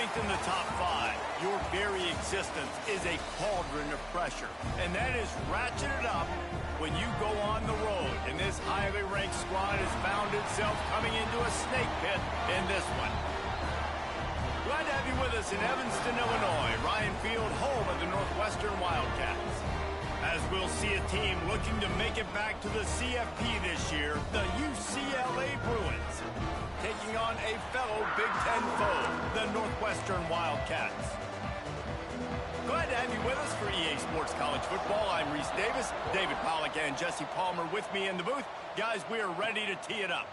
ranked in the top 5, your very existence is a cauldron of pressure. And that is ratcheted up when you go on the road. And this highly ranked squad has found itself coming into a snake pit in this one. Glad to have you with us in Evanston, Illinois. Ryan Field, home of the Northwestern Wildcats. As we'll see a team looking to make it back to the CFP this year, the UCLA Bruins, taking on a fellow Big Ten foe, the Northwestern Wildcats. Glad to have you with us for EA Sports College Football. I'm Reese Davis, David Pollack, and Jesse Palmer with me in the booth. Guys, we are ready to tee it up.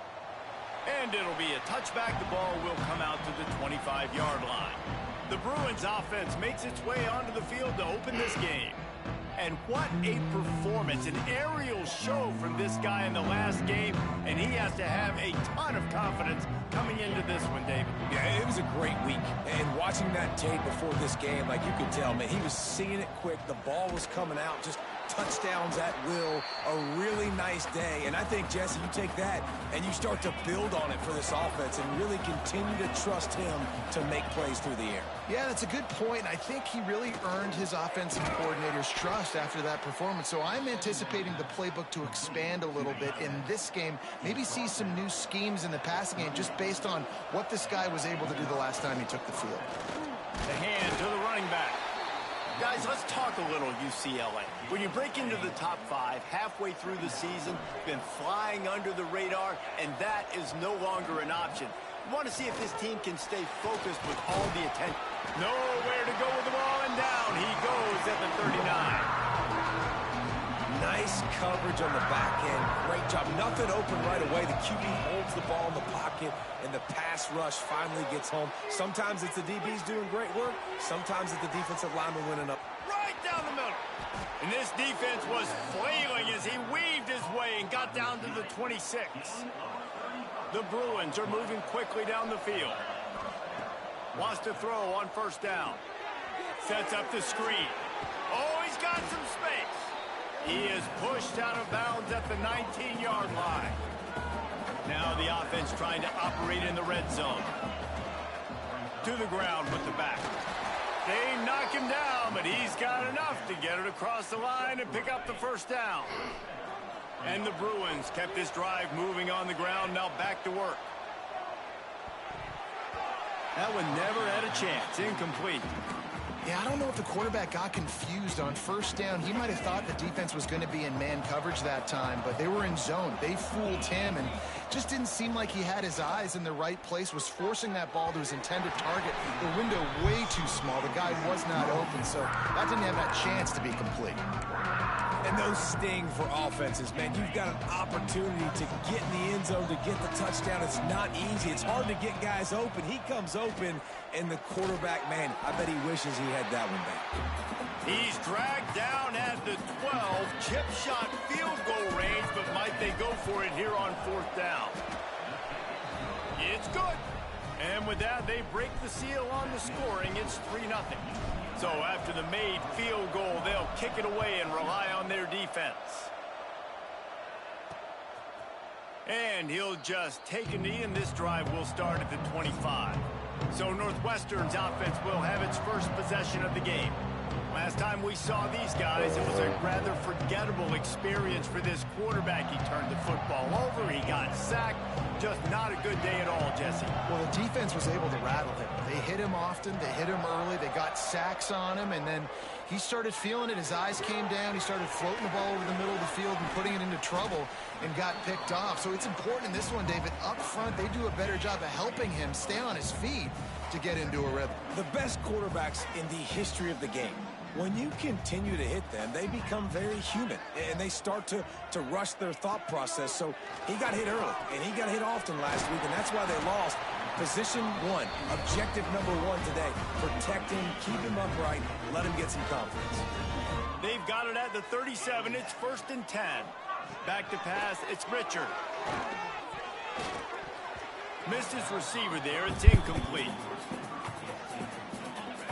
And it'll be a touchback. The ball will come out to the 25-yard line. The Bruins offense makes its way onto the field to open this game. And what a performance, an aerial show from this guy in the last game, and he has to have a ton of confidence coming into this one, David. Yeah, it was a great week, and watching that tape before this game, like you could tell, man, he was seeing it quick, the ball was coming out, just touchdowns at will, a really nice day, and I think, Jesse, you take that and you start to build on it for this offense and really continue to trust him to make plays through the air. Yeah, that's a good point. I think he really earned his offensive coordinator's trust after that performance, so I'm anticipating the playbook to expand a little bit in this game, maybe see some new schemes in the passing game just based on what this guy was able to do the last time he took the field. The hand to the running back. Guys, let's talk a little UCLA. When you break into the top 5 halfway through the season, been flying under the radar, and that is no longer an option. You want to see if this team can stay focused with all the attention. Nowhere to go with the ball, and down he goes at the 39. Nice coverage on the back end. Great job. Nothing open right away. The QB holds the ball in the pocket, and the pass rush finally gets home. Sometimes it's the DBs doing great work. Sometimes it's the defensive lineman winning up. Right down the middle. And this defense was flailing as he weaved his way and got down to the 26. The Bruins are moving quickly down the field. Wants to throw on first down. Sets up the screen. Oh, he's got some space. He is pushed out of bounds at the 19-yard line. Now the offense trying to operate in the red zone. To the ground with the back. They knock him down, but he's got enough to get it across the line and pick up the first down. And the Bruins kept this drive moving on the ground, now back to work. That one never had a chance. Incomplete. Yeah, I don't know if the quarterback got confused on first down. He might have thought the defense was going to be in man coverage that time, but they were in zone. They fooled him and just didn't seem like he had his eyes in the right place, was forcing that ball to his intended target. The window way too small. The guy was not open, so that didn't have that chance to be complete. And those sting for offenses, man. You've got an opportunity to get in the end zone, to get the touchdown. It's not easy. It's hard to get guys open. He comes open, and the quarterback, man, I bet he wishes he had that one back. He's dragged down at the 12. Chip shot field goal range, but might they go for it here on fourth down? It's good. And with that, they break the seal on the scoring. It's 3-0. So after the made field goal, they'll kick it away and rely on their defense. And he'll just take a knee, and this drive will start at the 25. So Northwestern's offense will have its first possession of the game. Last time we saw these guys, it was a rather forgettable experience for this quarterback. He turned the football over, he got sacked. Just not a good day at all, Jesse. Well, the defense was able to rattle him. They hit him often, they hit him early, they got sacks on him, and then he started feeling it. His eyes came down, he started floating the ball over the middle of the field and putting it into trouble and got picked off. So it's important in this one, David, up front, they do a better job of helping him stay on his feet to get into a rhythm. The best quarterbacks in the history of the game, when you continue to hit them, they become very human, and they start to rush their thought process. So he got hit early, and he got hit often last week, and that's why they lost. Position 1, objective number 1 today. Protect him, keep him upright, let him get some confidence. They've got it at the 37. It's 1st and 10. Back to pass. It's Richard. Missed his receiver there. It's incomplete.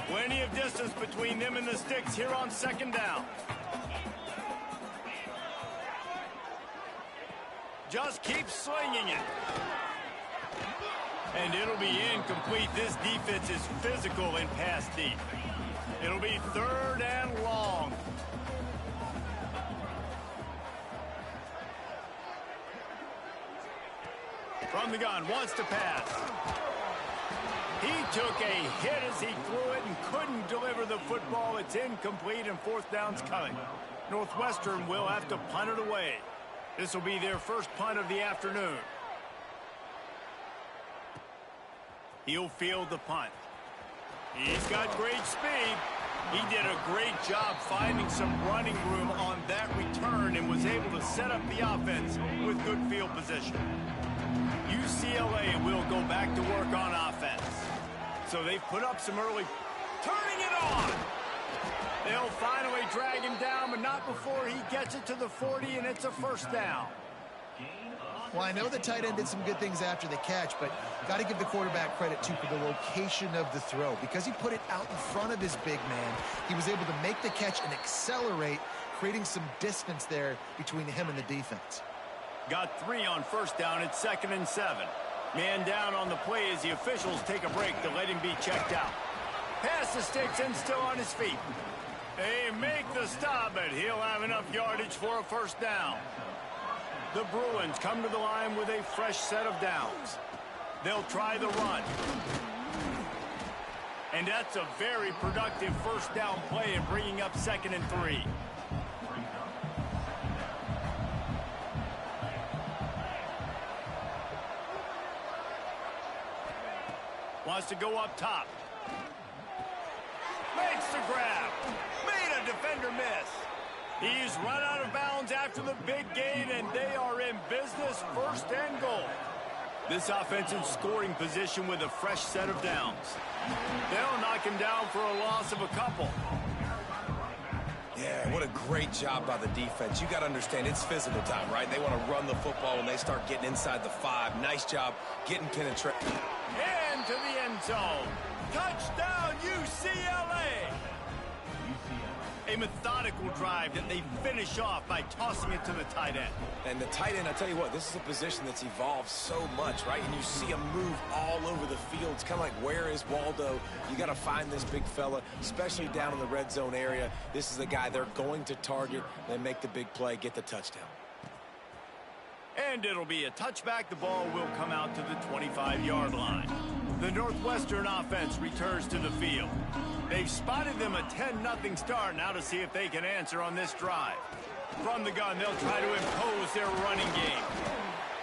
Plenty of distance between them and the sticks here on 2nd down. Just keep slinging it. And it'll be incomplete. This defense is physical and pass deep. It'll be 3rd and long. From the gun, wants to pass. He took a hit as he threw it and couldn't deliver the football. It's incomplete and 4th down's coming. Northwestern will have to punt it away. This will be their first punt of the afternoon. He'll field the punt. He's got great speed. He did a great job finding some running room on that return and was able to set up the offense with good field position. UCLA will go back to work on offense. So they've put up some early, turning it on. They'll finally drag him down, but not before he gets it to the 40, and it's a 1st down. Well, I know the tight end did some good things after the catch, but got to give the quarterback credit, too, for the location of the throw. Because he put it out in front of his big man, he was able to make the catch and accelerate, creating some distance there between him and the defense. Got 3 on 1st down. It's 2nd and 7. Man down on the play as the officials take a break to let him be checked out. Pass the sticks and still on his feet. They make the stop, but he'll have enough yardage for a 1st down. The Bruins come to the line with a fresh set of downs. They'll try the run. And that's a very productive 1st down play and bringing up 2nd and 3. Wants to go up top. Makes the grab. Made a defender miss. He's run out of bounds after the big gain, and they are in business, 1st and goal. This offense in scoring position with a fresh set of downs. They'll knock him down for a loss of a couple. Yeah, what a great job by the defense. You got to understand, it's physical time, right? They want to run the football when they start getting inside the 5. Nice job getting penetrated. Into the end zone. Touchdown, UCLA. A methodical drive that they finish off by tossing it to the tight end. And the tight end, I tell you what, this is a position that's evolved so much, right? And you see him move all over the field. It's kind of like, where is Waldo? You got to find this big fella, especially down in the red zone area. This is the guy they're going to target. They make the big play, get the touchdown. And it'll be a touchback. The ball will come out to the 25-yard line. The Northwestern offense returns to the field. They've spotted them a 10-0 start. Now to see if they can answer on this drive. From the gun, they'll try to impose their running game.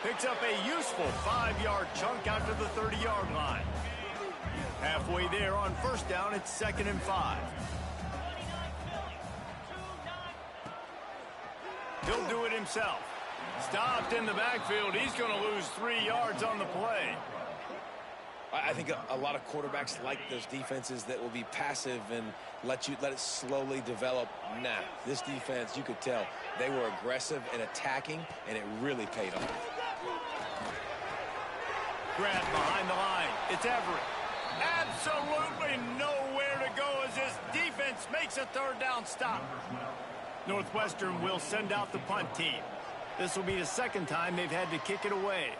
Picks up a useful 5-yard chunk out to the 30-yard line. Halfway there on 1st down, it's 2nd and 5. He'll do it himself. Stopped in the backfield. He's going to lose 3 yards on the play. I think a lot of quarterbacks like those defenses that will be passive and let it slowly develop. Nah, this defense, you could tell, they were aggressive and attacking, and it really paid off. Grab behind the line. It's Everett. Absolutely nowhere to go as this defense makes a 3rd down stop. Northwestern will send out the punt team. This will be the 2nd time they've had to kick it away.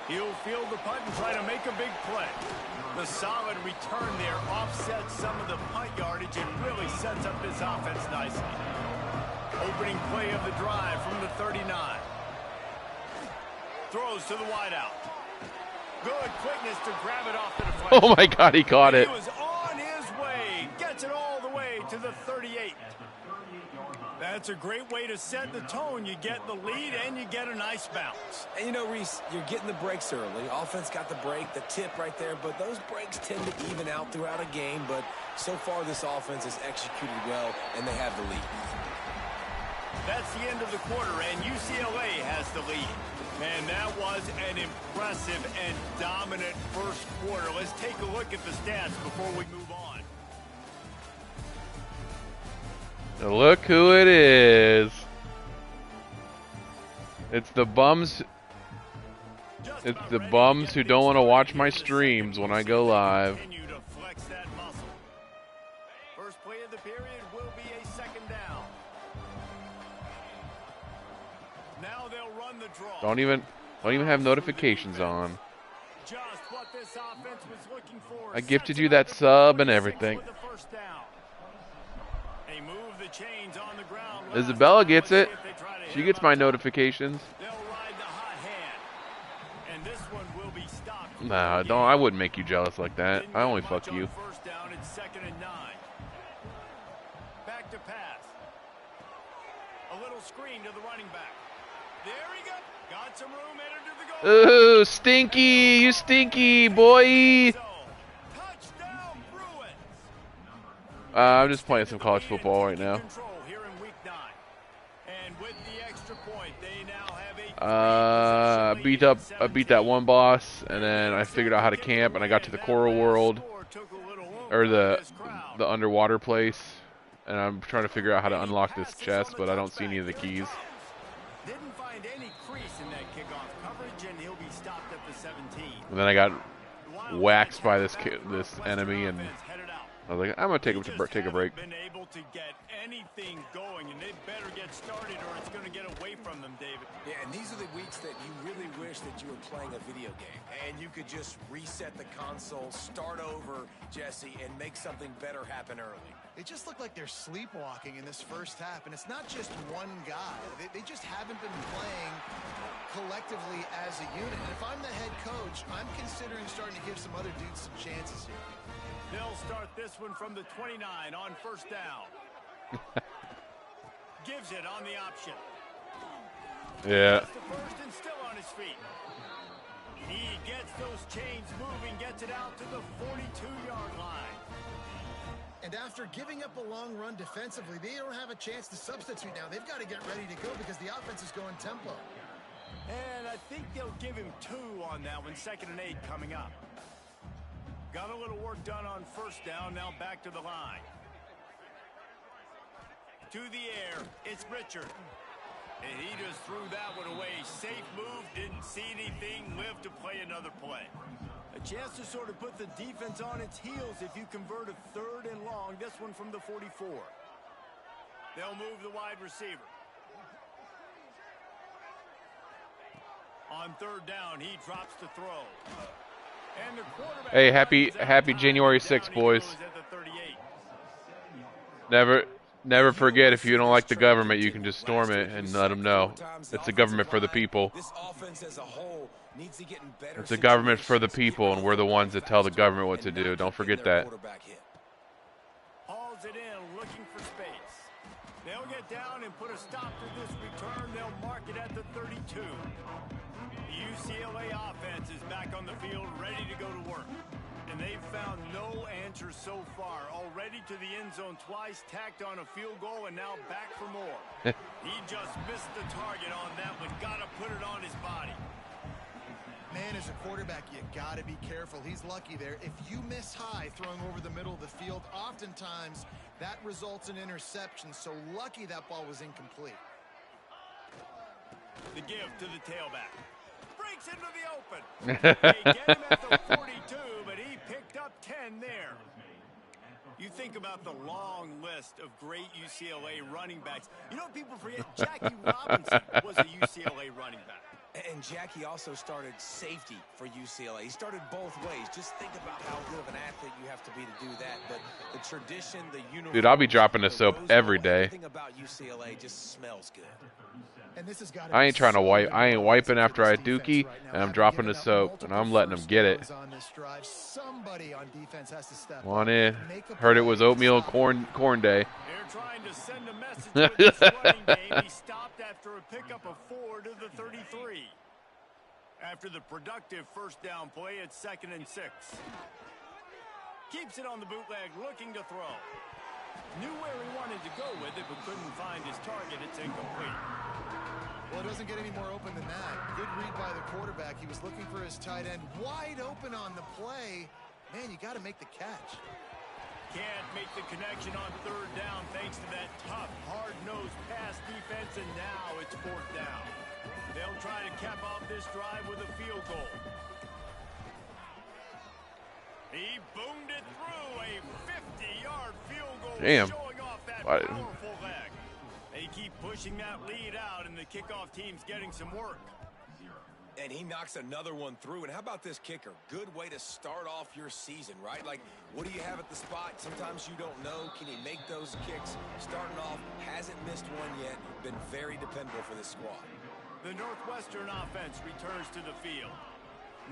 He'll field the punt and try to make a big play. The solid return there offsets some of the punt yardage and really sets up this offense nicely. Opening play of the drive from the 39. Throws to the wideout. Good quickness to grab it off the deflection. Oh my God, he caught it. He was on his way. Gets it all the way to the 38. That's a great way to set the tone. You get the lead and you get a nice bounce. And you know, Reese, you're getting the breaks early. Offense got the break, the tip right there, but those breaks tend to even out throughout a game. But so far, this offense has executed well, and they have the lead. That's the end of the quarter, and UCLA has the lead. And that was an impressive and dominant 1st quarter. Let's take a look at the stats before we move on. Look who it is. It's the bums. It's the bums who don't want to watch my streams when I go live. First play of the period will be a 2nd down. Now they'll run the draw. Don't even. Don't even have notifications on. Just what this offense was looking for. I gifted you that sub and everything. They move the chains on the ground. Isabella gets it. She gets my notifications. They'll ride the hot hand. And this one will be stopped. Nah, don't. I wouldn't make you jealous like that. I only fuck you. First down, it's 2nd and 9. Back to pass. A little screen to the running back. There he goes. Got some room, entered to the goal. Ooh, stinky, you stinky boy. Touchdown, Bruins. I'm just playing some college football right now. Here in week 9. And with the extra point, they now have I beat that one boss, and then I figured out how to camp, and I got to the coral world, or the underwater place, and I'm trying to figure out how to unlock this chest, but I don't see any of the keys. Didn't find any crease in that kickoff coverage, and he'll be stopped at the 17. And then I got waxed by this enemy, and I was like, I'm gonna take a break. Been able to get anything going, and they better get started, or it's going to get away from them, David. Yeah, and these are the weeks that you really wish that you were playing a video game, and you could just reset the console, start over, Jesse, and make something better happen early. It just looked like they're sleepwalking in this first half, and it's not just one guy. They just haven't been playing collectively as a unit. And if I'm the head coach, I'm considering starting to give some other dudes some chances here. They'll start this one from the 29 on first down. Gives it on the option. Yeah. Gets the first and still on his feet. He gets those chains moving, gets it out to the 42-yard line. And after giving up a long run defensively, they don't have a chance to substitute now. They've got to get ready to go because the offense is going tempo. And I think they'll give him 2 on that one, 2nd and 8 coming up. Got a little work done on first down, now back to the line. To the air, it's Richard. And he just threw that one away. Safe move, didn't see anything, lived to play another play. A chance to sort of put the defense on its heels if you convert a 3rd and long, this one from the 44. They'll move the wide receiver. On 3rd down, he drops to throw. And the quarterback. Hey, happy January 6th, boys. Never forget, if you don't like the government, you can just storm it and let them know. It's a government for the people. It's a government for the people, and we're the ones that tell the government what to do. Don't forget that. Hauls it in, looking for space. They'll get down and put a stop to this return. They'll mark it at the 32. The UCLA offense is back on the field, ready to go to work. And they've found no answer so far. Already to the end zone twice, tacked on a field goal, and now back for more. He just missed the target on that one. Got to put it on his body. Man, as a quarterback, you got to be careful. He's lucky there. If you miss high throwing over the middle of the field, oftentimes that results in interception. So lucky that ball was incomplete. The give to the tailback. Breaks into the open. They get him at the 42, but he picked up 10 there. You think about the long list of great UCLA running backs. You know what people forget? Jackie Robinson was a UCLA running back. And Jackie also started safety for UCLA. He started both ways. Just think about how good of an athlete you have to be to do that. But the tradition, the uniform. Dude, I'll be dropping this soap every day. Everything about UCLA just smells good. And this has got I ain't trying to wipe. I ain't wiping after I dookie, and I'm dropping the soap, and I'm letting them get it. Somebody on defense has to step Come on in. Heard it was oatmeal and corn day. They're trying to send a message with this running game. He stopped after a pickup of 4 to the 33. After the productive first down play, it's 2nd and 6. Keeps it on the bootleg, looking to throw. Knew where he wanted to go with it, but couldn't find his target. It's incomplete. Well, it doesn't get any more open than that. Good read by the quarterback. He was looking for his tight end. Wide open on the play. Man, you got to make the catch. Can't make the connection on 3rd down thanks to that tough, hard-nosed pass defense, and now it's 4th down. They'll try to cap off this drive with a field goal. He boomed it through a 50-yard field goal. Damn. Showing off that powerful leg. They keep pushing that lead out, and the kickoff team's getting some work. And he knocks another one through. And how about this kicker? Good way to start off your season, right? Like, what do you have at the spot? Sometimes you don't know. Can he make those kicks? Starting off, hasn't missed one yet. Been very dependable for this squad. The Northwestern offense returns to the field.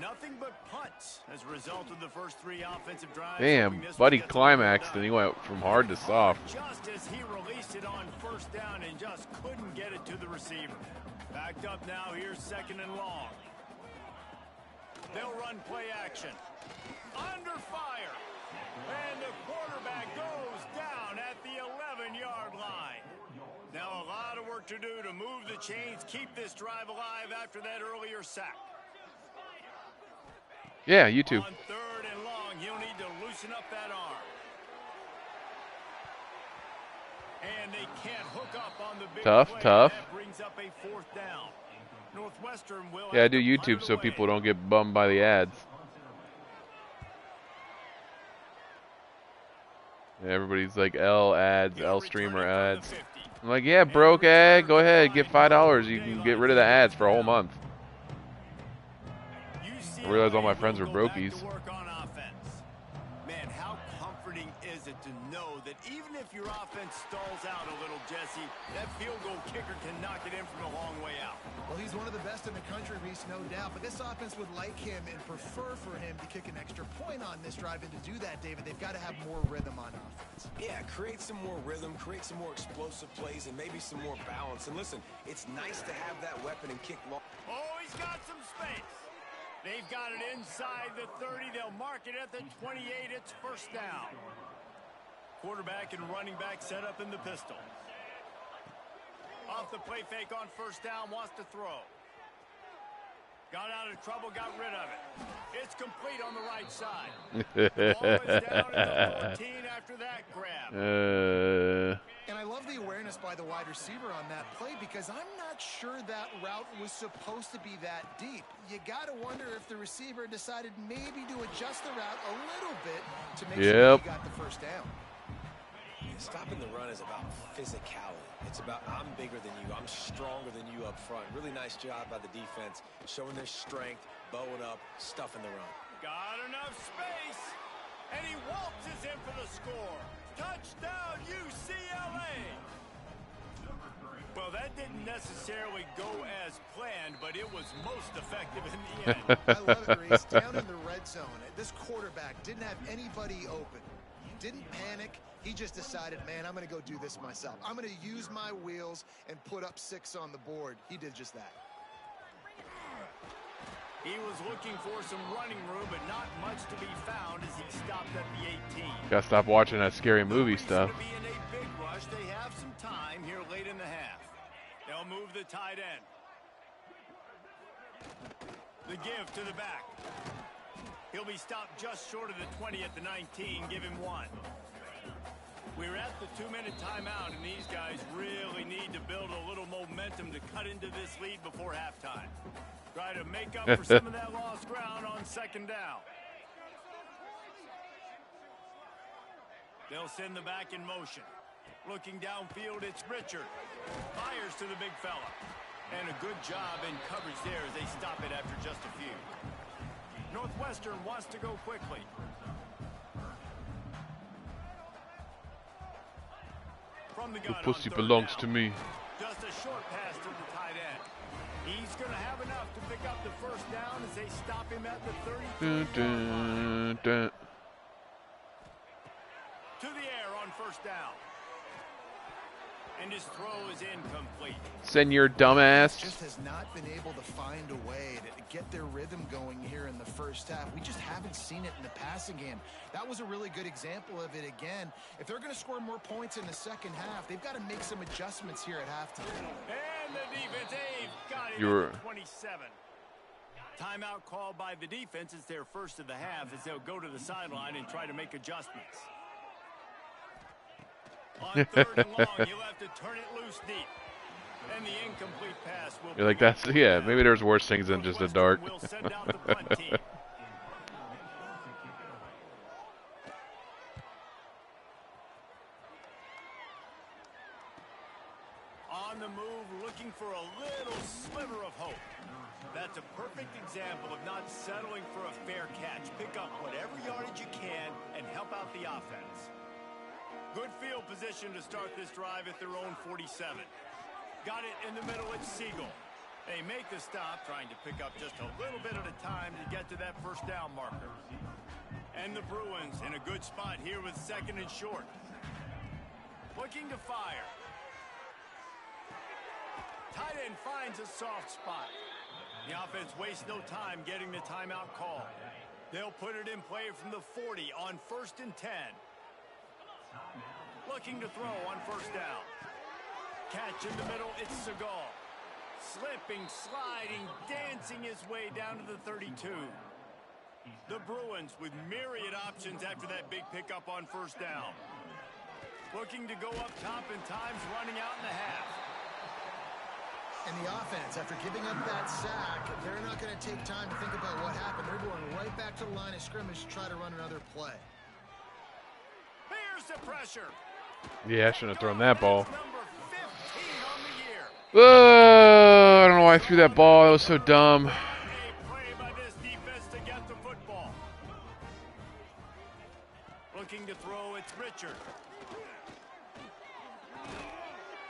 Nothing but punts as a result of the first 3 offensive drives. Damn, Buddy climaxed and he went from hard to soft. Just as he released it on first down and just couldn't get it to the receiver. Backed up now, here's 2nd and long. They'll run play action. Under fire. And the quarterback goes down at the 11-yard line. Now a lot of work to do to move the chains, keep this drive alive after that earlier sack. Yeah, YouTube. On 3rd and long, he'll need to loosen up that arm. And they can't hook up on the big Tough. That brings up a 4th down. Northwestern will Yeah, I do YouTube so people don't get bummed by the ads. Yeah, everybody's like L ads, L streamer ads. I'm like, yeah, broke ad, go ahead, get $5. You can get rid of the ads for a whole month. I realized all my friends were brokies. Man, how comforting is it to know that even if your offense stalls out a little, Jesse, that field goal kicker can knock it in from a long way out. Well, he's one of the best in the country, Reese, no doubt. But this offense would like him and prefer for him to kick an extra point on this drive. And to do that, David, they've got to have more rhythm on offense. Yeah, create some more rhythm, create some more explosive plays, and maybe some more balance. And listen, it's nice to have that weapon and kick long. Oh, he's got some space. They've got it inside the 30. They'll mark it at the 28. It's 1st down. Quarterback and running back set up in the pistol. Off the play fake on 1st down, wants to throw. Got out of trouble, got rid of it. It's complete on the right side. The ball is down at the 14 after that grab. And I love the awareness by the wide receiver on that play because I'm not sure that route was supposed to be that deep. You got to wonder if the receiver decided maybe to adjust the route a little bit to make sure he got the 1st down. Stopping the run is about physicality. It's about I'm bigger than you, I'm stronger than you up front. Really nice job by the defense, showing their strength, bowing up, stuffing the run. Got enough space, and he waltzes in for the score. Touchdown, UCLA! Well, that didn't necessarily go as planned, but it was most effective in the end. I love it, Reese. Down in the red zone, this quarterback didn't have anybody open. Didn't panic. He just decided, man, I'm going to go do this myself. I'm going to use my wheels and put up 6 on the board. He did just that. He was looking for some running room, but not much to be found as he stopped at the 18. Gotta stop watching that scary movie stuff. Be in a big rush. They have some time here late in the half. They'll move the tight end. The give to the back. He'll be stopped just short of the 20 at the 19. Give him 1. We're at the 2-minute timeout, and these guys really need to build a little momentum to cut into this lead before halftime. Try to make up for some of that lost ground on 2nd down. They'll send the back in motion. Looking downfield, it's Richard. Fires to the big fella. And a good job in coverage there as they stop it after just a few. Northwestern wants to go quickly. From the gun The pussy on 3rd belongs down. to me. Just a short pass to the tight end. He's going to have enough to pick up the 1st down as they stop him at the 33-yard line. To the air on 1st down. And his throw is incomplete. Send your dumbass. Just has not been able to find a way to get their rhythm going here in the 1st half. We just haven't seen it in the passing game. That was a really good example of it again. If they're going to score more points in the 2nd half, they've got to make some adjustments here at halftime. And the defense, they've got it at 27. Timeout called by the defense. It's their 1st of the half as they'll go to the sideline and try to make adjustments. On 3rd and long, you'll have to turn it loose deep. And the incomplete pass will You're like, that's, yeah, maybe there's worse things than just a dart. Will send out the punt team. On the move, looking for a little sliver of hope. That's a perfect example of not settling for a fair catch. Pick up whatever yardage you can and help out the offense. Good field position to start this drive at their own 47. Got it in the middle at Siegel. They make the stop, trying to pick up just a little bit at a time to get to that first down marker. And the Bruins in a good spot here with 2nd and short. Looking to fire. Tight end finds a soft spot. The offense wastes no time getting the timeout call. They'll put it in play from the 40 on 1st and 10. Looking to throw on 1st down. Catch in the middle, it's Seagal. Slipping, sliding, dancing his way down to the 32. The Bruins with myriad options after that big pickup on 1st down. Looking to go up top and time's running out in the half. And the offense, after giving up that sack, they're not going to take time to think about what happened. They're going right back to the line of scrimmage to try to run another play. Here's the pressure. Yeah, I shouldn't have thrown that ball. Number 15 on the year. I don't know why I threw that ball. That was so dumb. A play by this defense to get the football. Looking to throw, it's Richard.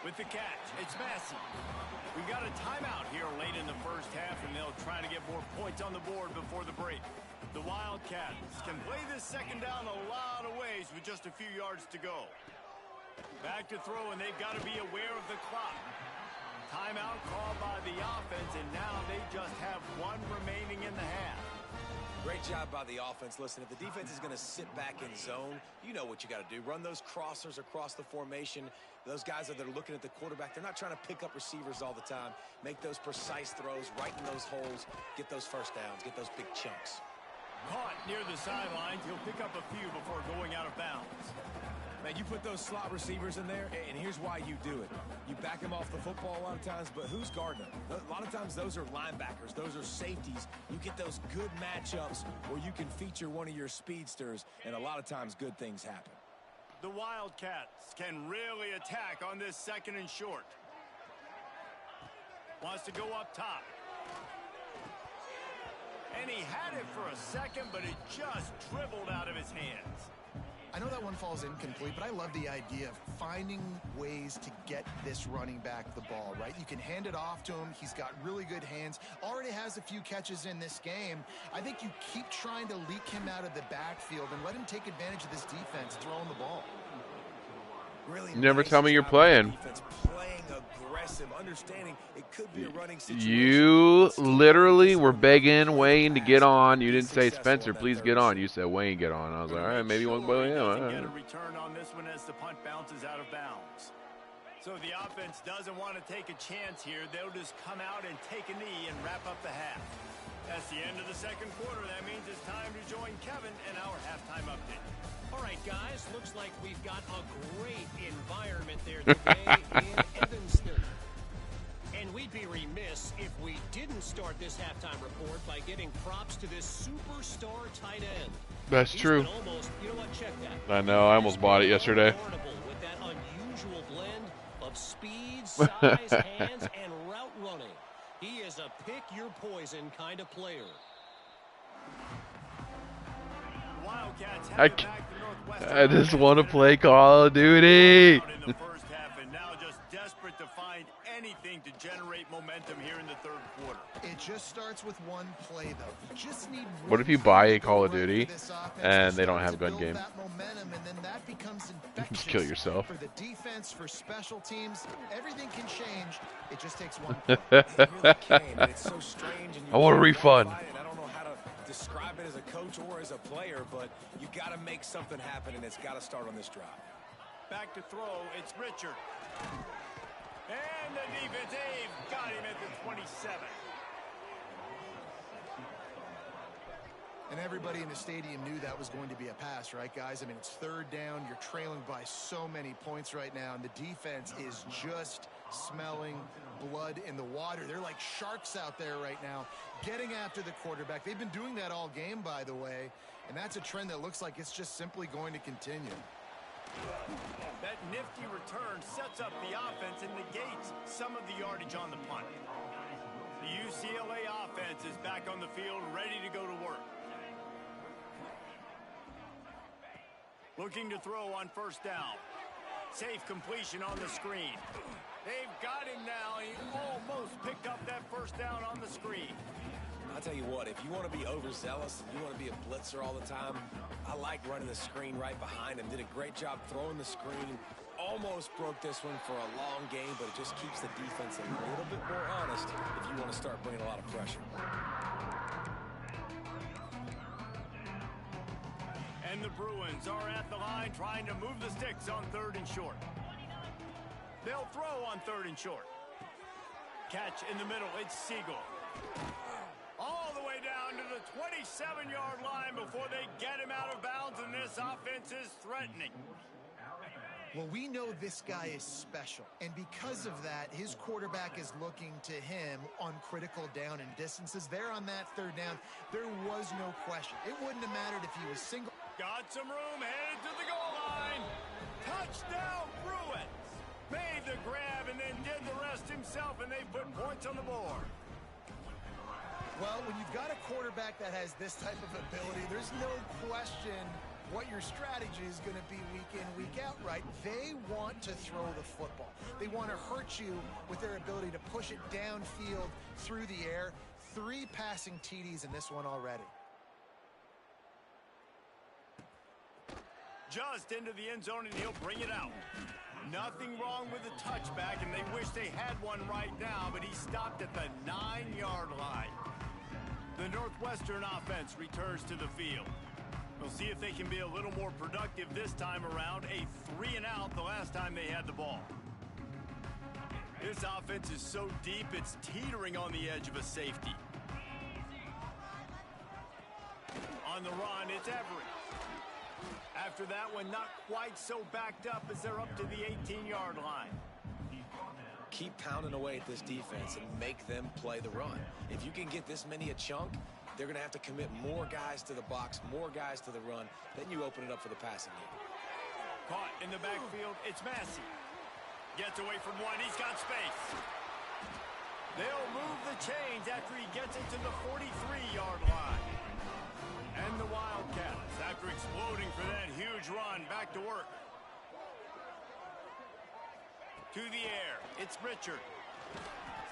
With the catch, it's Massey. We got a timeout here late in the first half, and they'll try to get more points on the board before the break. The Wildcats can play this 2nd down a lot of ways with just a few yards to go. Back to throw, and they've got to be aware of the clock. Timeout called by the offense, and now they just have 1 remaining in the half. Great job by the offense. Listen, if the defense is going to sit back in zone, you know what you got to do. Run those crossers across the formation. Those guys that are looking at the quarterback, they're not trying to pick up receivers all the time. Make those precise throws, right in those holes, get those 1st downs, get those big chunks. Caught near the sidelines. He'll pick up a few before going out of bounds. Man, you put those slot receivers in there, and here's why you do it. You back them off the football a lot of times, but who's guarding them? A lot of times those are linebackers. Those are safeties. You get those good matchups where you can feature one of your speedsters, and a lot of times good things happen. The Wildcats can really attack on this 2nd and short. Wants to go up top. And he had it for a second, but it just dribbled out of his hands. I know that one falls incomplete, but I love the idea of finding ways to get this running back the ball, right? You can hand it off to him. He's got really good hands. Already has a few catches in this game. I think you keep trying to leak him out of the backfield and let him take advantage of this defense throwing the ball. Really You never nice tell me you're job playing. by the defense, playing aggressive, understanding it could be a running situation. You literally were begging Wayne to get on. You didn't say, Spencer, please get on. You said, Wayne, get on. I was like, all right, maybe one play. Yeah, all Get right. a return on this one as the punt bounces out of bounds. So the offense doesn't want to take a chance here. They'll just come out and take a knee and wrap up the half. That's the end of the 2nd quarter. That means it's time to join Kevin and our halftime update. All right, guys, looks like we've got a great environment there today in Evanston. And we'd be remiss if we didn't start this halftime report by getting props to this superstar tight end. That's true. Almost, you know what, check that. I know. I almost bought it yesterday. With that unusual blend of speed, size, hands, and route running. He is a pick-your-poison kind of player. Wildcats I have it back to Northwestern. I just want to play Call of Duty. Out in the first half, and now just desperate to find anything to generate momentum here in the 3rd quarter. It just starts with one play, though. You just need What if you buy a Call of Duty and they don't have gun game? That momentum, and then that becomes Just kill yourself. For the defense, for special teams, everything can change. It just takes one. It really can, and it's so strange. And I want a refund. I don't know how to describe it as a coach or as a player, but you got to make something happen, and it's got to start on this drive. Back to throw, it's Richard. And the defense, they've got him at the 27. And everybody in the stadium knew that was going to be a pass, right, guys? I mean, it's 3rd down. You're trailing by so many points right now, and the defense is just smelling blood in the water. They're like sharks out there right now, getting after the quarterback. They've been doing that all game, by the way, and that's a trend that looks like it's just simply going to continue. That nifty return sets up the offense and negates some of the yardage on the punt. The UCLA offense is back on the field, ready to go to work. Looking to throw on first down. Safe completion on the screen. They've got him now. He almost picked up that first down on the screen. I'll tell you what, if you want to be overzealous, you want to be a blitzer all the time, I like running the screen right behind him. Did a great job throwing the screen. Almost broke this one for a long game, but it just keeps the defense a little bit more honest if you want to start bringing a lot of pressure. And the Bruins are at the line trying to move the sticks on 3rd and short. They'll throw on 3rd and short. Catch in the middle, it's Siegel. All the way down to the 27-yard line before they get him out of bounds, and this offense is threatening. Well, we know this guy is special, and because of that, his quarterback is looking to him on critical down and distances. There on that 3rd down, there was no question. It wouldn't have mattered if he was single. Got some room, headed to the goal line. Touchdown, Bruins. Made the grab and then did the rest himself, and they put points on the board. Well, when you've got a quarterback that has this type of ability, there's no question what your strategy is going to be week in, week out, right? They want to throw the football. They want to hurt you with their ability to push it downfield through the air. 3 passing TDs in this one already. Just into the end zone, and he'll bring it out. Nothing wrong with the touchback, and they wish they had one right now, but he stopped at the 9-yard line. The Northwestern offense returns to the field. We'll see if they can be a little more productive this time around. A 3-and-out the last time they had the ball. This offense is so deep, it's teetering on the edge of a safety. On the run, it's Everett. After that one, not quite so backed up as they're up to the 18-yard line. Keep pounding away at this defense and make them play the run. If you can get this many a chunk, they're going to have to commit more guys to the box, more guys to the run. Then you open it up for the passing game. Caught in the backfield, it's Massey. Gets away from one, he's got space. They'll move the chains after he gets it to the 43-yard line. And the Wildcats, after exploding for that huge run, back to work. To the air, it's Richard.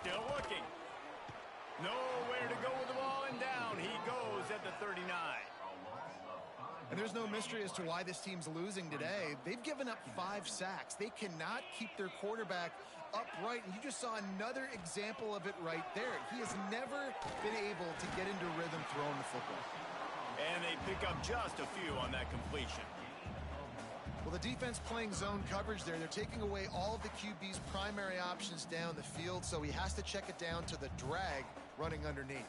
Still looking. Nowhere to go with the ball, and down he goes at the 39. And there's no mystery as to why this team's losing today. They've given up 5 sacks. They cannot keep their quarterback upright, and you just saw another example of it right there. He has never been able to get into rhythm throwing the football. And they pick up just a few on that completion. Well, the defense playing zone coverage there. They're taking away all of the QB's primary options down the field, so he has to check it down to the drag running underneath.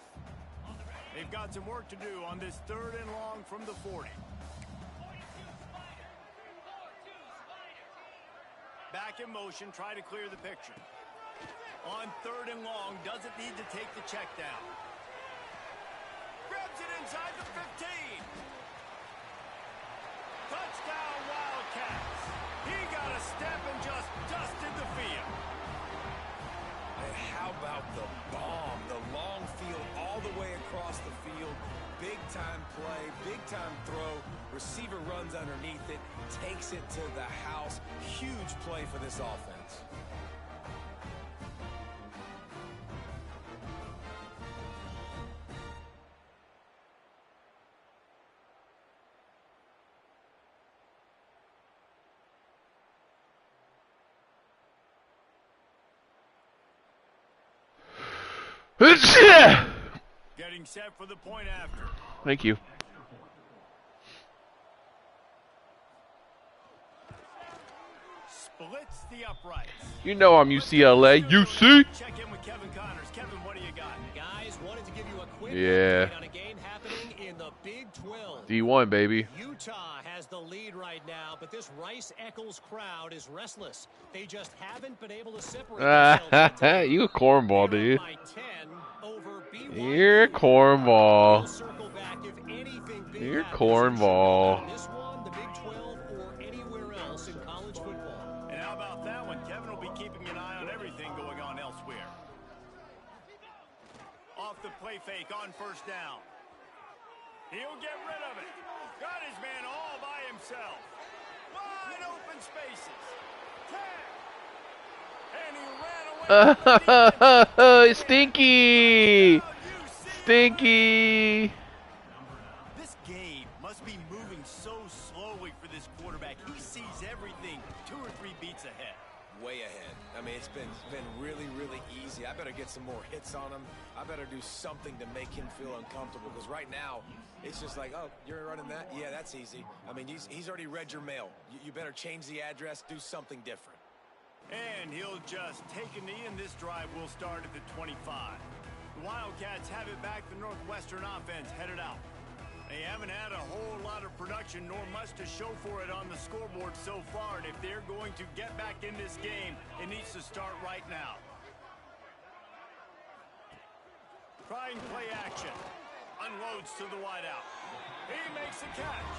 They've got some work to do on this 3rd and long from the 40. Back in motion, try to clear the picture. On 3rd and long, doesn't need to take the check down. Grabs it inside the 15. Touchdown, Wildcats. He got a step and just dusted the field. And how about the bomb? The long field all the way across the field. Big-time play, big-time throw. Receiver runs underneath it, takes it to the house. Huge play for this offense. Getting set for the point after. Thank you. Splits the uprights. You know I'm UCLA. UC. Check in with Kevin Connors. Kevin, what do you got? Guys, wanted to give you a quick Yeah. update on a game happening in the Big 12. D1, baby. Utah has the lead right now, but this Rice-Eccles crowd is restless. They just haven't been able to separate themselves. You a cornball, dude. By 10 over BYU. You're a cornball. We'll circle back if anything big You're happens cornball. in this one, the Big 12, or anywhere else in college football. And how about that one? Kevin will be keeping an eye on everything going on elsewhere. off the play fake on first down. He'll get rid of it. Got his man all by himself. Wide open spaces. Tag. And he ran away. Stinky! Stinky! This game must be moving so slowly for this quarterback. He sees everything 2 or 3 beats ahead. Way ahead. I mean, it's been really, really easy. I better get some more hits on him. I better do something to make him feel uncomfortable, because right now it's just like, oh, you're running that? Yeah, that's easy. I mean, he's already read your mail. You better change the address, do something different. And he'll just take a knee, and this drive will start at the 25. The Wildcats have it back. The Northwestern offense headed out. They haven't had a whole lot of production nor much to show for it on the scoreboard so far, and if they're going to get back in this game, it needs to start right now. Trying play action. Unloads to the wideout. He makes the catch.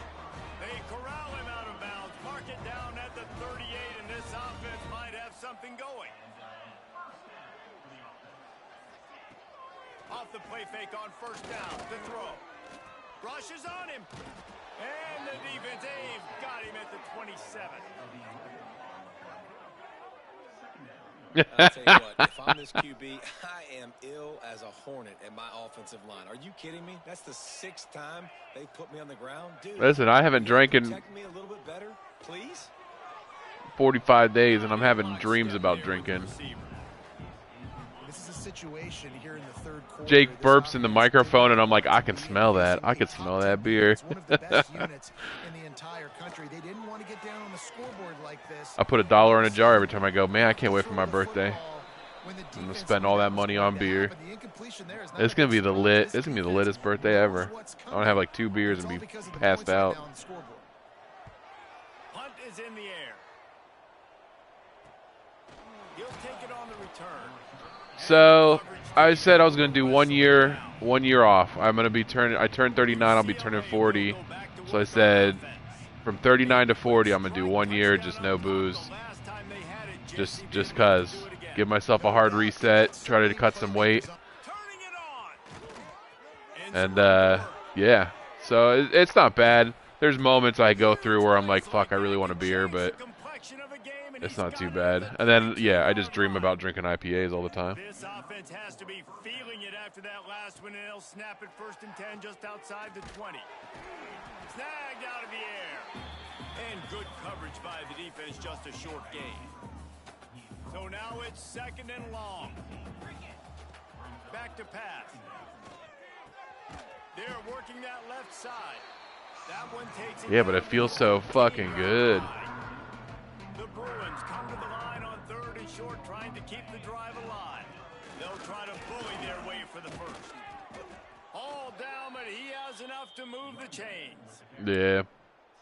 They corral him out of bounds, mark it down at the 38, and this offense might have something going. Off the play fake on first down, the throw. Rushes on him. And the defense, they've got him at the 27. I'll tell you what, if I'm this QB, I am ill as a hornet at my offensive line. Are you kidding me? That's the 6th time they put me on the ground. Dude, listen, I haven't drank in protect me a little bit better, please? 45 days, and I'm having dreams about drinking. This is a situation here in the third quarter. Jake burps in the microphone, and I'm like, I can smell that. I can smell that beer. It's one of the best units in the entire country. They didn't want to get down on the scoreboard like this. I put $1 in a jar every time I go, man, I can't wait for my birthday. I'm gonna spend all that money on beer. It's gonna be the lit. It's gonna be the littest birthday ever. I'm gonna have like 2 beers and be passed out. Punt is in the air. He'll take it on the return. So I said I was gonna do 1 year off. I'm gonna be I turned 39. I'll be turning 40. So I said from 39 to 40, I'm gonna do 1 year, just no booze, just cause. Give myself a hard reset. Try to cut some weight. And yeah. So it's not bad. There's moments I go through where I'm like, fuck, I really want a beer, but it's not too bad. And then, yeah, I just dream about drinking IPAs all the time. This offense has to be feeling it after that last one, and they'll snap it 1st and 10 just outside the 20. Snagged out of the air. And good coverage by the defense, just a short gain. So now it's 2nd and long. Back to pass. They're working that left side. That one takes it. Yeah, but it feels so fucking good. The Bruins come to the line on 3rd and short, trying to keep the drive alive. They'll try to bully their way for the first. All down, but he has enough to move the chains. Yeah.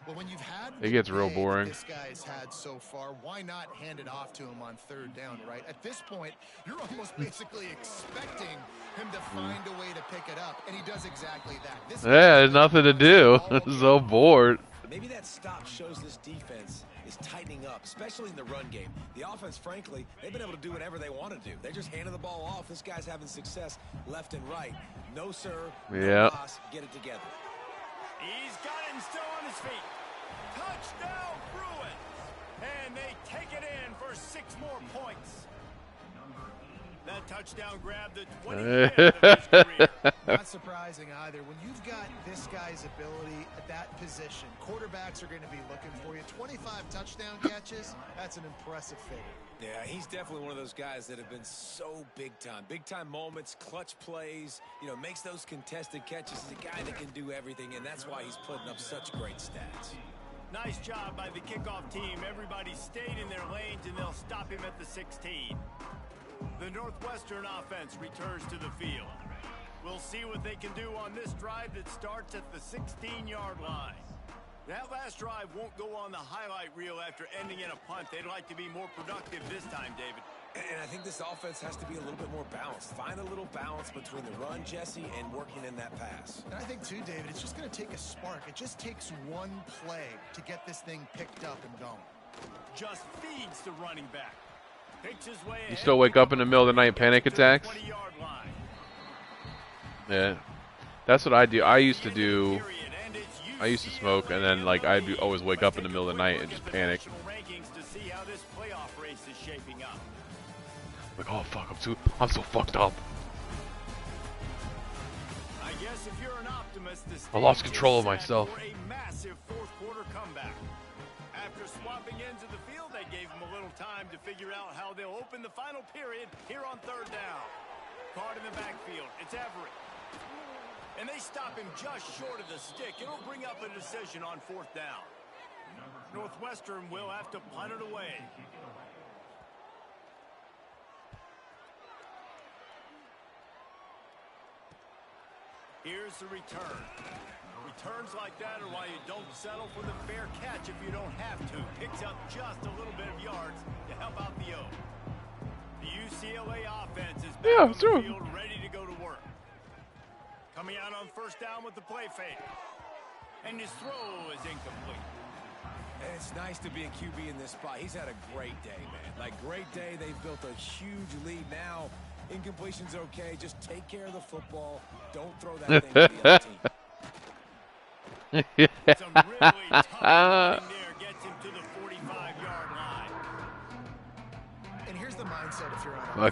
Well, when you've had it gets real boring. This guy's had so far, why not hand it off to him on 3rd down, right? At this point, you're almost basically expecting him to find a way to pick it up, and he does exactly that. Yeah, there's nothing to do. So bored. Maybe that stop shows this defense is tightening up, especially in the run game. The offense, frankly, they've been able to do whatever they want to do. They're just handing the ball off. This guy's having success left and right. No, sir. No boss. Get it together. He's got it still on his feet. Touchdown, Bruins. And they take it in for 6 more points. That touchdown grabbed the 25th of his career. Not surprising either. When you've got this guy's ability at that position, quarterbacks are going to be looking for you. 25 touchdown catches, that's an impressive figure. Yeah, he's definitely one of those guys that have been so big time. Big time moments, clutch plays, makes those contested catches. He's a guy that can do everything, and that's why he's putting up such great stats. Nice job by the kickoff team. Everybody stayed in their lanes, and they'll stop him at the 16. The Northwestern offense returns to the field. We'll see what they can do on this drive that starts at the 16-yard line. That last drive won't go on the highlight reel after ending in a punt. They'd like to be more productive this time, David. And I think this offense has to be a little bit more balanced. Find a little balance between the run, Jesse, and working in that pass. And I think, too, David, it's just going to take a spark. It just takes one play to get this thing picked up and going. Just feeds the running back. Picks his way You still wake up in the middle of the night, panic attacks? Yeah, that's what I do. I used to smoke, and then like I'd always wake up in the middle of the night and just panic. Like, oh fuck, I'm so fucked up. I guess if you're an optimist, I lost control of myself. A massive fourth quarter comeback. After swapping ends of the field, they gave him a little time to figure out how they'll open the final period here on third down. Caught in the backfield, it's Everett. And they stop him just short of the stick. It'll bring up a decision on fourth down. Northwestern will have to punt it away. Here's the return. Returns like that are why you don't settle for the fair catch if you don't have to. Picks up just a little bit of yards to help out the O. The UCLA offense is back on the field, ready to go to work. Coming out on first down with the play fake. And his throw is incomplete. And it's nice to be a QB in this spot. He's had a great day, man. Like, great day. They've built a huge lead now. Incompletion's okay. Just take care of the football. Don't throw that thing to the other team. Some really tough running there gets him to the 45-yard line. And here's the mindset if you're on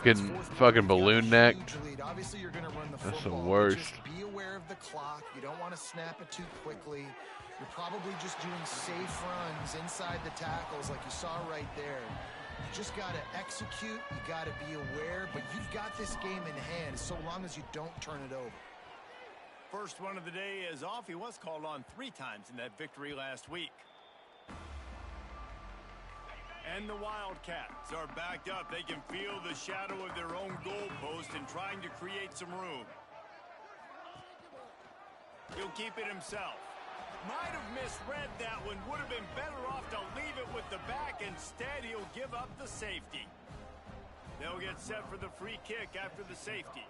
fucking balloon neck. Obviously, you're going to run the football. That's the worst. Just be aware of the clock. You don't want to snap it too quickly. You're probably just doing safe runs inside the tackles like you saw right there. You just got to execute. You got to be aware. But you've got this game in hand so long as you don't turn it over. First one of the day is off. He was called on 3 times in that victory last week. And the Wildcats are backed up. They can feel the shadow of their own goalpost and trying to create some room. He'll keep it himself. Might have misread that one. Would have been better off to leave it with the back. Instead, he'll give up the safety. They'll get set for the free kick after the safety.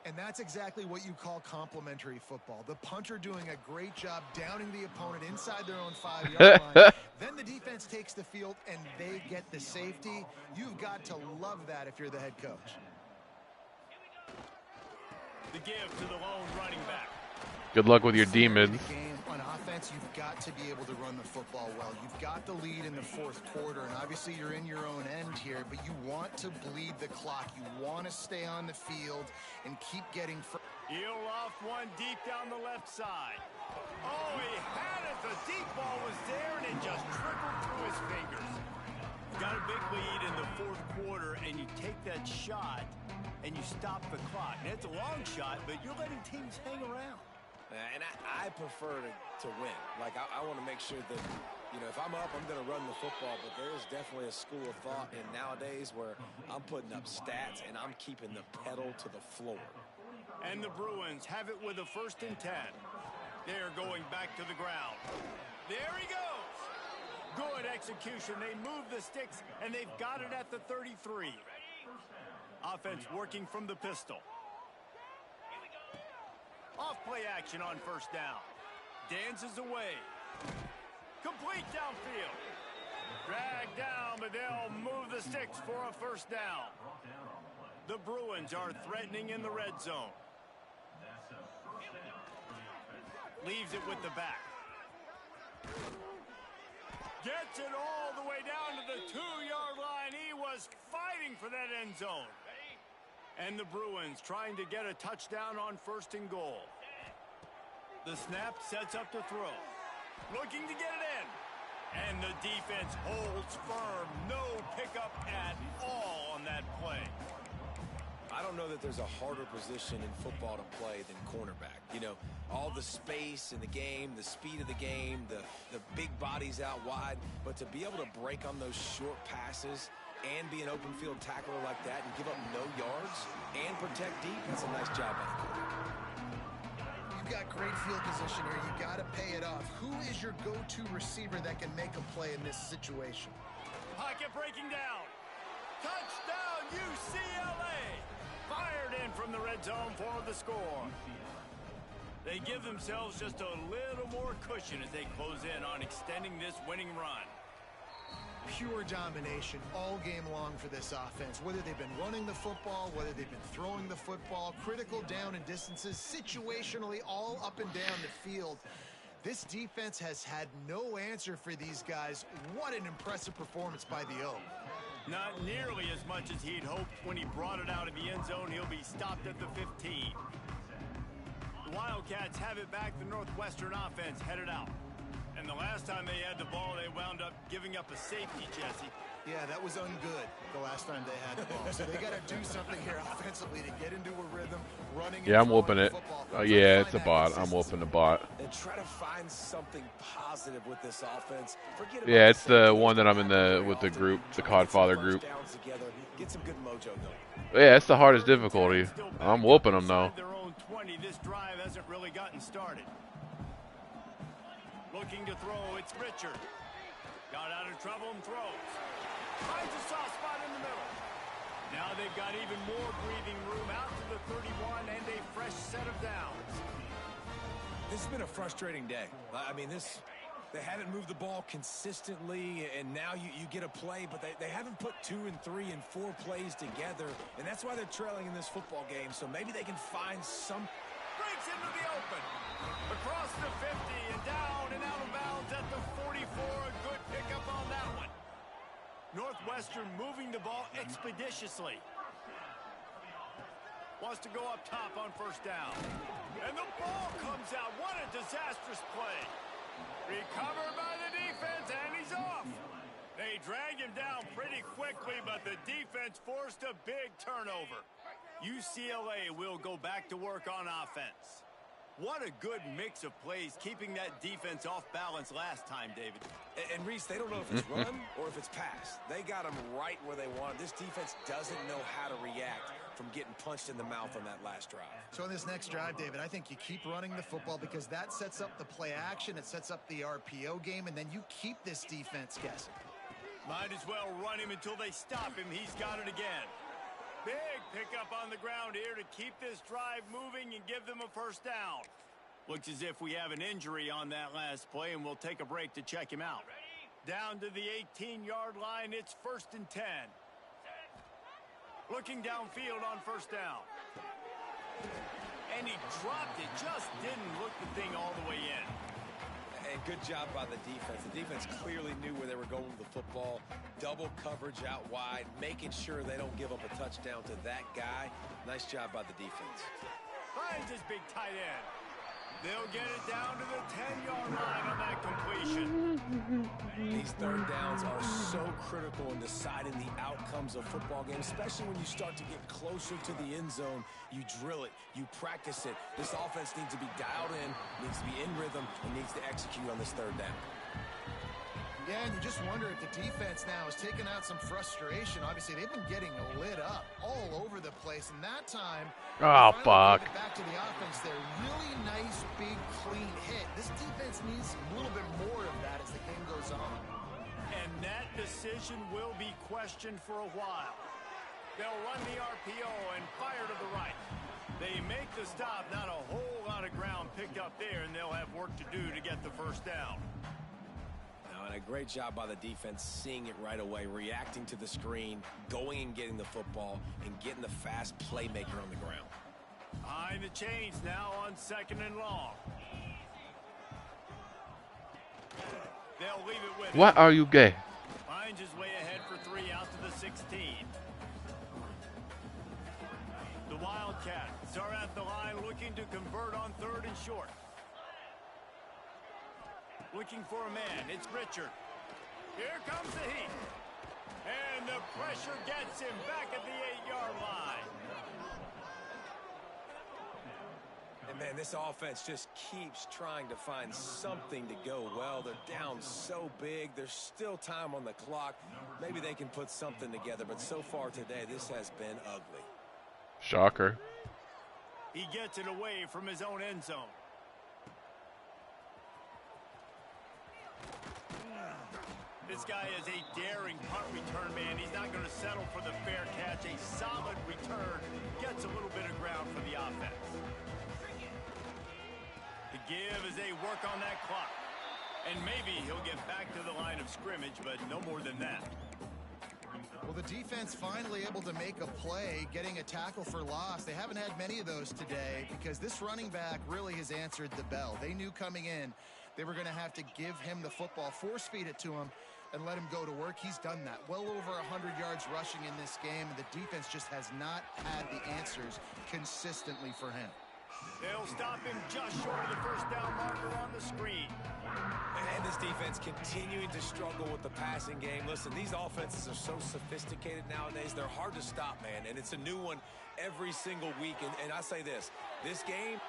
And that's exactly what you call complementary football. The punter doing a great job downing the opponent inside their own 5-yard line. Then the defense takes the field and they get the safety. You've got to love that if you're the head coach. The give to the lone running back. Good luck with your demons. On offense, you've got to be able to run the football well. You've got the lead in the fourth quarter, and obviously you're in your own end here, but you want to bleed the clock. You want to stay on the field and keep getting... He'll off one deep down the left side. Oh, he had it. The deep ball was there, and it just trickled through his fingers. Got a big lead in the fourth quarter, and you take that shot, and you stop the clock. And it's a long shot, but you're letting teams hang around. And I prefer to win. Like, I want to make sure that, you know, if I'm up, I'm going to run the football. But there is definitely a school of thought in nowadays where I'm putting up stats and I'm keeping the pedal to the floor. And the Bruins have it with a 1st and 10. They're going back to the ground. There he goes. Good execution. They move the sticks, and they've got it at the 33. Offense working from the pistol. Off play action on first down. Dances away. Complete downfield. Dragged down, but they'll move the sticks for a 1st down. The Bruins are threatening in the red zone. Leaves it with the back. Gets it all the way down to the 2-yard line. He was fighting for that end zone. And the Bruins trying to get a touchdown on 1st and goal. The snap sets up to throw. Looking to get it in. And the defense holds firm. No pickup at all on that play. I don't know that there's a harder position in football to play than cornerback. You know, all the space in the game, the speed of the game, the big bodies out wide. But to be able to break on those short passes and be an open field tackler like that and give up no yards and protect deep, that's a nice job by the quarterback. You've got great field position here. You got to pay it off. Who is your go-to receiver that can make a play in this situation? Pocket breaking down. Touchdown, UCLA. Fired in from the red zone for the score. They give themselves just a little more cushion as they close in on extending this winning run. pure domination all game long for this offense. Whether they've been running the football, whether they've been throwing the football, critical down and distances, situationally all up and down the field. This defense has had no answer for these guys. What an impressive performance by the O. Not nearly as much as he'd hoped when he brought it out of the end zone. He'll be stopped at the 15. The Wildcats have it back. The Northwestern offense headed out. And the last time they had the ball, they wound up giving up a safety, Jesse. Yeah, that was ungood the last time they had the ball. So they got to do something here offensively to get into a rhythm, running. Yeah, I'm whooping it. Yeah, it's a bot. I'm whooping the bot. And try to find something positive with this offense. Yeah, it's the one that I'm in with the group, the Codfather group. Get some good mojo going. Yeah, it's the hardest difficulty. I'm whooping them though. Their own 20. This drive hasn't really gotten started. Looking to throw, it's Richard. Got out of trouble and throws. Finds a soft spot in the middle. Now they've got even more breathing room out to the 31 and a fresh set of downs. This has been a frustrating day. I mean, they haven't moved the ball consistently, and now you get a play, but they haven't put 2 and 3 and 4 plays together, and that's why they're trailing in this football game. So maybe they can find some. Breaks into the open. Across the 50 and down and out of bounds at the 44. A good pickup on that one. Northwestern moving the ball expeditiously. Wants to go up top on first down. And the ball comes out. What a disastrous play. Recovered by the defense, and he's off. They drag him down pretty quickly, but the defense forced a big turnover. UCLA will go back to work on offense. What a good mix of plays, keeping that defense off balance last time, David. And Reese, they don't know if it's run or if it's pass. They got them right where they want. This defense doesn't know how to react from getting punched in the mouth on that last drive. So in this next drive, David, I think you keep running the football because that sets up the play action, it sets up the RPO game, and then you keep this defense guessing. Might as well run him until they stop him. He's got it again. Big pickup on the ground here to keep this drive moving and give them a first down. Looks as if we have an injury on that last play, and we'll take a break to check him out. Down to the 18-yard line, it's 1st and 10. Looking downfield on first down. And he dropped it, just didn't look the thing all the way in. And good job by the defense. The defense clearly knew where they were going with the football. Double coverage out wide, making sure they don't give up a touchdown to that guy. Nice job by the defense. Finds his big tight end. They'll get it down to the 10-yard line on that completion. These third downs are so critical in deciding the outcomes of football games, especially when you start to get closer to the end zone. You drill it, you practice it. This offense needs to be dialed in, needs to be in rhythm, and needs to execute on this third down. Yeah, and you just wonder if the defense now has taken out some frustration. Obviously, they've been getting lit up all over the place, and that time, fuck. Back to the offense there. Really nice, big, clean hit. This defense needs a little bit more of that as the game goes on. And that decision will be questioned for a while. They'll run the RPO and fire to the right. They make the stop, not a whole lot of ground picked up there, and they'll have work to do to get the first down. And a great job by the defense seeing it right away, reacting to the screen, going and getting the football, and getting the fast playmaker on the ground. Behind the chains now on 2nd and long. They'll leave it with Why him. are you gay? Finds his way ahead for 3 out to the 16. The Wildcats are at the line looking to convert on 3rd and short. Looking for a man. It's Richard. Here comes the heat. And the pressure gets him back at the 8-yard line. And, man, this offense just keeps trying to find something to go well. They're down so big. There's still time on the clock. Maybe they can put something together. But so far today, this has been ugly. Shocker. He gets it away from his own end zone. This guy is a daring punt return man. He's not going to settle for the fair catch. A solid return. Gets a little bit of ground for the offense. The give as they work on that clock. And maybe he'll get back to the line of scrimmage, but no more than that. Well, the defense finally able to make a play, getting a tackle for loss. They haven't had many of those today because this running back really has answered the bell. They knew coming in they were going to have to give him the football, force feed it to him, and let him go to work. He's done that. Well over 100 yards rushing in this game, and the defense just has not had the answers consistently for him. They'll stop him just short of the first down marker on the screen. And this defense continuing to struggle with the passing game. Listen, these offenses are so sophisticated nowadays. They're hard to stop, man. And it's a new one every single week. And I say this game.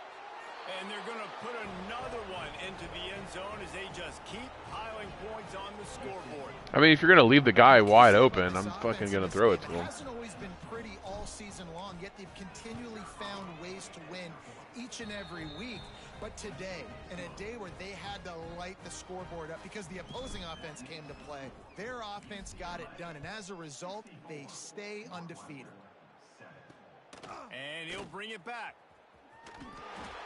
And they're going to put another one into the end zone as they just keep piling points on the scoreboard. I mean, if you're going to leave the guy wide open, I'm fucking going to throw it to him. It hasn't always been pretty all season long, yet they've continually found ways to win each and every week. But today, in a day where they had to light the scoreboard up because the opposing offense came to play, their offense got it done. And as a result, they stay undefeated. And he'll bring it back.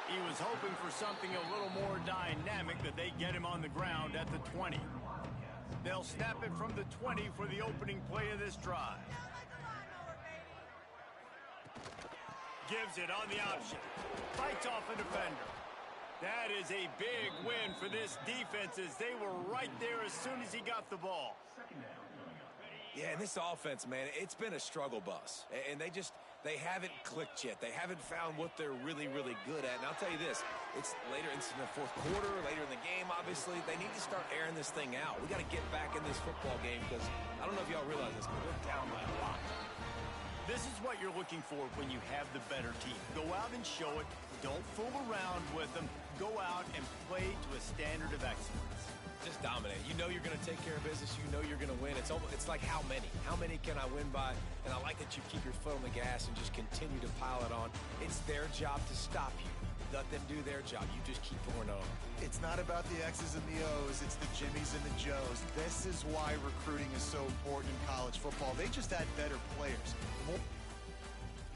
He was hoping for something a little more dynamic, but they get him on the ground at the 20. They'll snap it from the 20 for the opening play of this drive. Gives it on the option. Fights off a defender. That is a big win for this defense as they were right there as soon as he got the ball. Yeah, and this offense, man, it's been a struggle bus. And they haven't clicked yet. They haven't found what they're really, really good at. And I'll tell you this, it's later into the fourth quarter, later in the game, obviously. They need to start airing this thing out. We got to get back in this football game because I don't know if y'all realize this, but we're down by a lot. This is what you're looking for when you have the better team. Go out and show it. Don't fool around with them. Go out and play to a standard of excellence. Just dominate. You know you're going to take care of business. You know you're going to win. It's like how many? How many can I win by? And I like that you keep your foot on the gas and just continue to pile it on. It's their job to stop you. Let them do their job. You just keep pouring on. It's not about the X's and the O's. It's the Jimmies and the Joes. This is why recruiting is so important in college football. They just had better players.